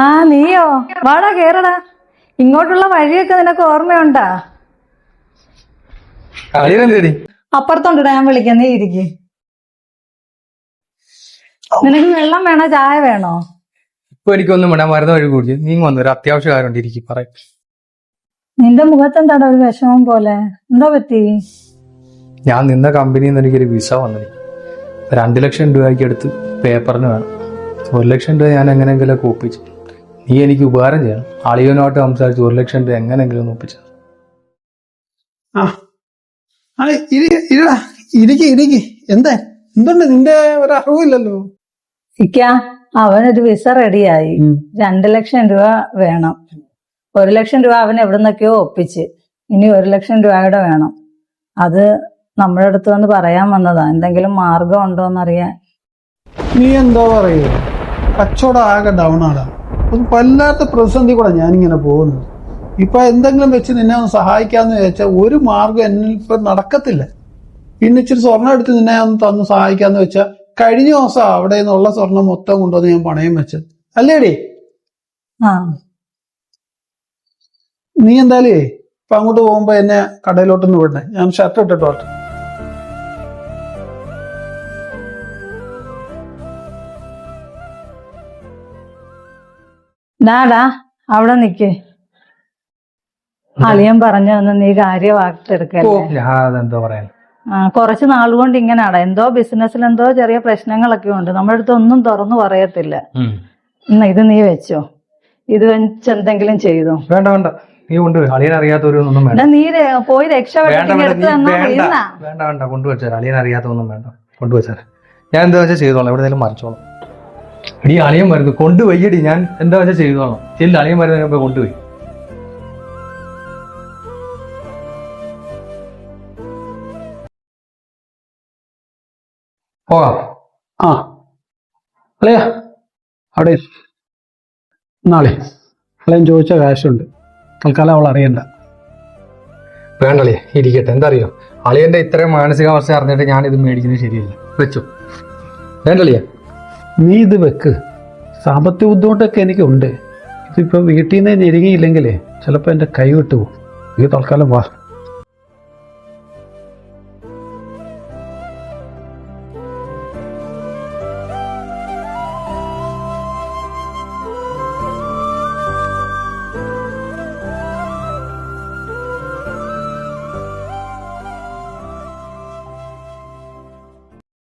ആ നീയോ വാടാ കേറടാ. ഇങ്ങോട്ടുള്ള വഴിയൊക്കെ നിനക്ക് ഓർമ്മയുണ്ടാ? അപ്പുറത്തോണ്ടാ, ഞാൻ വിളിക്കാം, നീ ഇരിക്ക്. നിനക്ക് വെള്ളം വേണോ ചായ വേണോ? ഇപ്പൊ എനിക്കൊന്നും വേണം, മരുന്ന് വഴി കുടിച്ചു. നീ വന്നു, ഒരു അത്യാവശ്യ കാര്യം ഉണ്ട്, ഇരിക്കും പറയാം. നിന്റെ മുഖത്തെന്താടാ ഒരു വിഷമം പോലെ, എന്താ പറ്റി? ഞാൻ നിന്ന കമ്പനിയിൽ നിന്ന് എനിക്കൊരു വിസ വന്നില്ല. 2 ലക്ഷം രൂപയ്ക്ക് അടുത്ത് പേപ്പറിന് വേണം. 1 ലക്ഷം രൂപ ഞാൻ എങ്ങനെയെങ്കിലും ഒപ്പിച്ചു. നീ എനിക്ക് ഉപകാരം ചെയ്യണം. അളിയനുമായിട്ട് സംസാരിച്ച് 1 ലക്ഷം രൂപ എങ്ങനെയെങ്കിലും ഒപ്പിച്ചു. ഇരിക്ക്. എന്തുണ്ട് നിന്റെ ഒരറിവില്ലല്ലോ? അവനൊരു വിസ റെഡിയായി. 2 ലക്ഷം രൂപ വേണം. 1 ലക്ഷം രൂപ അവൻ എവിടുന്നൊക്കെയോ ഒപ്പിച്ച്. ഇനി 1 ലക്ഷം രൂപയുടെ വേണം. അത് നമ്മുടെ അടുത്ത് വന്ന് പറയാൻ വന്നതാ. എന്തെങ്കിലും മാർഗം ഉണ്ടോന്നറിയാൻ. നീ എന്താ പറയുക? കച്ചവടം ആകെ ഡൗൺ ആടാ. ഒരു വല്ലാത്ത പ്രതിസന്ധി കൂടെ ഞാനിങ്ങനെ പോകുന്നത്. ഇപ്പൊ എന്തെങ്കിലും വെച്ച് നിന്നെ ഒന്ന് സഹായിക്കാന്ന് ചോദിച്ചാൽ ഒരു മാർഗം എന്നിൽ ഇപ്പൊ നടക്കത്തില്ല. പിന്നെ ഇച്ചിരി സ്വർണ്ണം എടുത്ത് നിന്നെ ഒന്ന് തന്ന് സഹായിക്കാന്ന് വെച്ചാൽ കഴിഞ്ഞ ദിവസം അവിടെ നിന്നുള്ള സ്വർണം മൊത്തം കൊണ്ടുവന്ന് ഞാൻ പണയം വെച്ചത് അല്ലേടി? നീ എന്തായാലേ ഇപ്പൊ അങ്ങോട്ട് പോകുമ്പോ എന്നെ കടയിലോട്ടൊന്ന് വിടണേ. ഞാൻ ഷർട്ട് ഇട്ടിട്ടോട്ടെ. ഡാടാ അവിടെ നിക്ക്. അളിയൻ പറഞ്ഞൊന്ന് നീ കാര്യമാക്കിട്ടെടുക്കല്ലേ. അതെന്തോ പറയാൻ, കുറച്ച് നാളുകൊണ്ട് ഇങ്ങനാടാ. എന്തോ ബിസിനസ്സിൽ എന്തോ ചെറിയ പ്രശ്നങ്ങളൊക്കെ ഉണ്ട്. നമ്മുടെ അടുത്ത് ഒന്നും തുറന്നു പറയത്തില്ല. ഇത് നീ വെച്ചോ. ഇത് വെച്ച് എന്തെങ്കിലും ചെയ്തോ. വേണ്ട വേണ്ട, നീ കൊണ്ടുപോയി. അളിയൻ അറിയാത്തവരൊന്നും വേണ്ട. നീ പോയി രക്ഷപ്പെട്ടു. വേണ്ട വേണ്ട, കൊണ്ടുവച്ചാൽ അളിയൻ അറിയാത്തൊന്നും വേണ്ട. കൊണ്ടുവച്ചാൽ ഞാൻ എന്താ വെച്ചാൽ ചെയ്തോളാം. എവിടെയെങ്കിലും മറിച്ചോളാം. എടി അളിയൻ വരുന്നു, കൊണ്ടുപോയി. ഞാൻ എന്താ വെച്ചാൽ ചെയ്തോളാം. ചെല്ലു, അളിയൻ വരുന്നതിന് മുമ്പ് കൊണ്ടുപോയി. പോകാം. അളയാ അവിടെ നാളെ അളയൻ ചോദിച്ച കാശുണ്ട്. തൽക്കാലം അവൾ അറിയണ്ട. വേണ്ടല്ലേ, ഇരിക്കട്ടെ. എന്താ അറിയോ, അളിയന്റെ ഇത്രയും മാനസികാവസ്ഥ അറിഞ്ഞിട്ട് ഞാൻ ഇത് മേടിക്കുന്നത് ശരിയല്ല. വെച്ചു. വേണ്ടല്ലേ, നീ ഇത് വെക്ക്. സാമ്പത്തിക ബുദ്ധിമുട്ടൊക്കെ എനിക്കുണ്ട്. ഇതിപ്പോ വീട്ടിൽ നിന്ന് ഞെരുങ്ങിയില്ലെങ്കിലേ ചിലപ്പോ എന്റെ കൈ വിട്ടു പോകും. നീ തൽക്കാലം വാ.